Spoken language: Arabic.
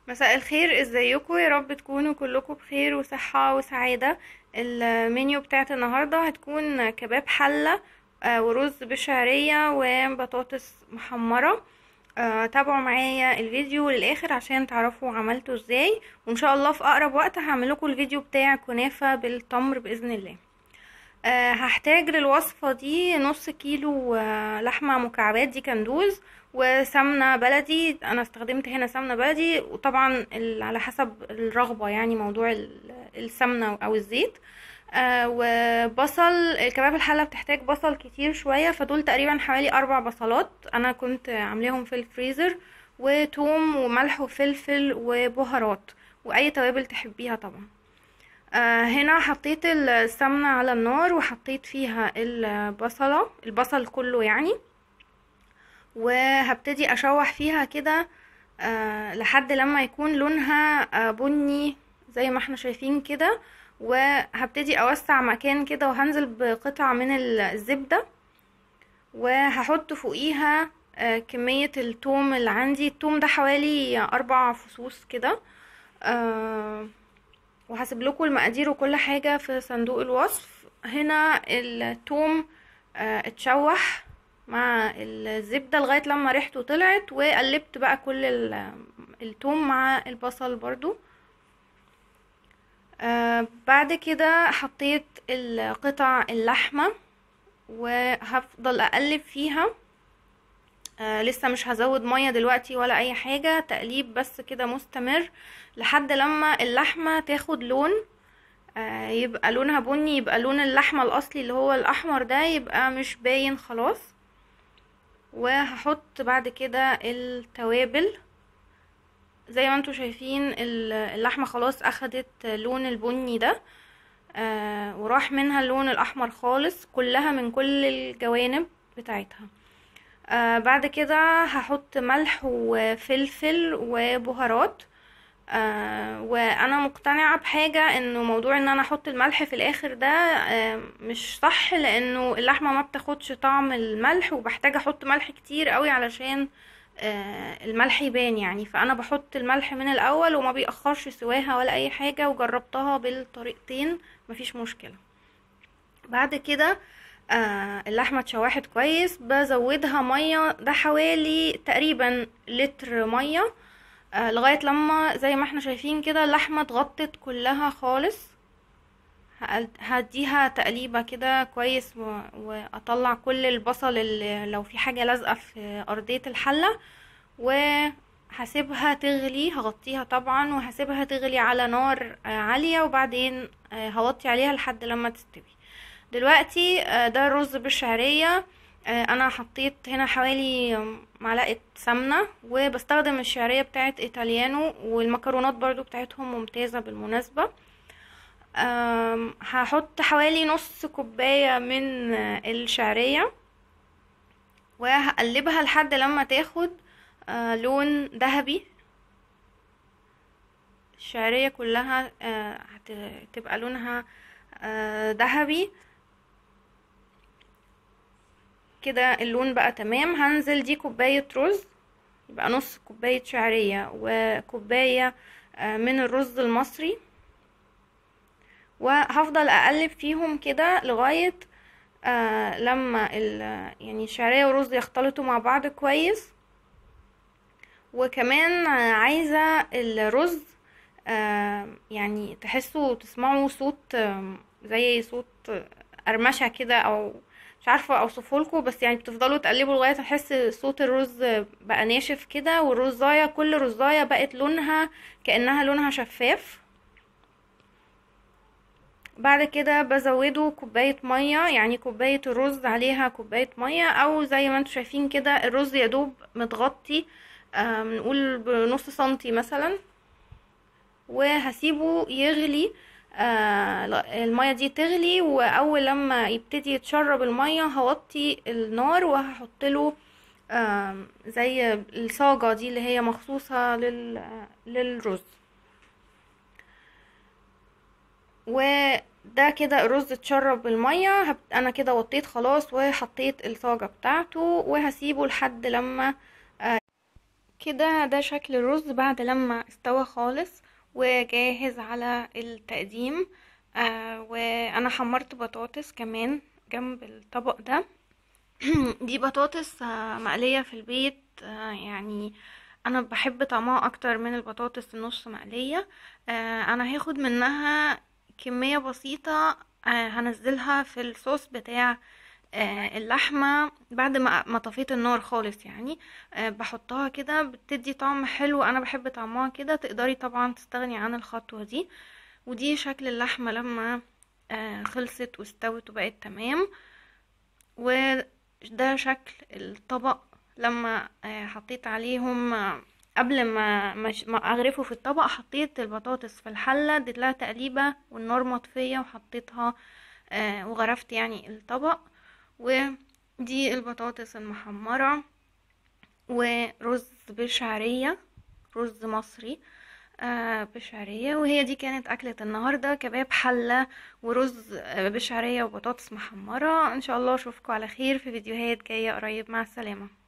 مساء الخير، ازيكم؟ يا رب تكونوا كلكم بخير وصحة وسعادة. المنيو بتاعت النهاردة هتكون كباب حلة، ورز بشعرية وبطاطس محمرة. تابعوا معايا الفيديو للآخر عشان تعرفوا عملته ازاي، وان شاء الله في اقرب وقت هعملكوا الفيديو بتاع كنافة بالتمر بإذن الله. هحتاج للوصفة دي نص كيلو لحمة مكعبات، دي كندوز، وسمنة بلدي. انا استخدمت هنا سمنة بلدي، وطبعا على حسب الرغبة، يعني موضوع السمنة او الزيت. وبصل. الكباب الحلة بتحتاج بصل كتير شوية، فدول تقريبا حوالي 4 بصلات انا كنت عاملاهم في الفريزر، وتوم وملح وفلفل وبهارات، واي توابل تحبيها طبعا. هنا حطيت السمنة على النار وحطيت فيها البصل كله يعني، وهبتدي اشوح فيها كده لحد لما يكون لونها بني زي ما احنا شايفين كده. وهبتدي اوسع مكان كده، وهنزل بقطع من الزبدة، وهحط فوقيها كمية التوم اللي عندي. التوم ده حوالي 4 فصوص كده. وهسيب لكم المقادير وكل حاجة في صندوق الوصف. هنا التوم اتشوح مع الزبدة لغاية لما ريحته طلعت، وقلبت بقى كل التوم مع البصل برضو. بعد كده حطيت القطع اللحمة، وهفضل اقلب فيها. لسه مش هزود مية دلوقتي ولا اي حاجة، تقليب بس كده مستمر لحد لما اللحمة تاخد لون، يبقى لونها بني، يبقى لون اللحمة الاصلي اللي هو الاحمر ده يبقى مش باين خلاص. وهحط بعد كده التوابل. زي ما انتوا شايفين اللحمة خلاص اخدت لون البني ده، وراح منها اللون الاحمر خالص كلها من كل الجوانب بتاعتها. بعد كده هحط ملح وفلفل وبهارات. وانا مقتنعة بحاجة، انه موضوع ان انا احط الملح في الاخر ده مش صح، لانه اللحمة ما بتاخدش طعم الملح، وبحتاج احط ملح كتير قوي علشان الملح يبان يعني. فانا بحط الملح من الاول وما بيأخرش سواها ولا اي حاجة، وجربتها بالطريقتين مفيش مشكلة. بعد كده اللحمة اتشوحت كويس، بزودها مية، ده حوالي تقريبا لتر مية، لغاية لما زي ما احنا شايفين كده اللحمة اتغطت كلها خالص. هديها تقليبة كده كويس، واطلع كل البصل اللي لو في حاجة لازقة في ارضية الحلة، وهسيبها تغلي. هغطيها طبعا وهسيبها تغلي على نار عالية، وبعدين هوطي عليها لحد لما تستوي. دلوقتي ده الرز بالشعرية. انا حطيت هنا حوالي معلقة سمنة، وبستخدم الشعرية بتاعت ايطاليانو، والمكرونات برضو بتاعتهم ممتازة بالمناسبة. هحط حوالي نص كوباية من الشعرية، وهقلبها لحد لما تاخد لون ذهبي. الشعرية كلها هتبقى لونها ذهبي كده. اللون بقى تمام. هنزل دي كوباية رز، يبقى نص كوباية شعرية وكوباية من الرز المصري، وهفضل اقلب فيهم كده لغاية لما يعني الشعرية والرز يختلطوا مع بعض كويس. وكمان عايزة الرز يعني تحسوا تسمعوا صوت زي صوت قرمشة كده، او مش عارفة اوصفهولكوا، بس يعني بتفضلوا تقلبوا لغاية تحس صوت الرز بقى ناشف كده، والرزاية كل رزاية بقت لونها كأنها لونها شفاف. بعد كده بزوده كوباية مية، يعني كوباية الرز عليها كوباية مية، او زي ما انتوا شايفين كده الرز يدوب متغطي نقول بنص سنتي مثلا، وهسيبه يغلي. المية دي تغلي، واول لما يبتدي يتشرب المية هوطي النار، وهحط له زي الصاجة دي اللي هي مخصوصة للرز. وده كده الرز اتشرب المية. انا كده وطيت خلاص، وحطيت الصاجة بتاعته، وهسيبه لحد لما كده ده شكل الرز بعد لما استوى خالص وجاهز على التقديم. وانا حمرت بطاطس كمان جنب الطبق ده. دي بطاطس مقلية في البيت. يعني انا بحب طعمها اكتر من البطاطس النص مقلية. انا هاخد منها كمية بسيطة، هنزلها في الصوص بتاع اللحمة بعد ما طفيت النار خالص يعني. بحطها كده بتدي طعم حلو، انا بحب طعمها كده. تقدري طبعا تستغني عن الخطوة دي. ودي شكل اللحمة لما خلصت واستوت وبقت تمام. وده شكل الطبق لما حطيت عليهم، قبل ما اغرفه في الطبق حطيت البطاطس في الحلة، اديت لها تقليبة والنار مطفية وحطيتها وغرفت يعني الطبق. ودي البطاطس المحمرة ورز بشعرية، رز مصري بشعرية. وهي دي كانت أكلة النهاردة، كباب حلة ورز بشعرية وبطاطس محمرة. إن شاء الله أشوفكم على خير في فيديوهات جاية قريب. مع السلامة.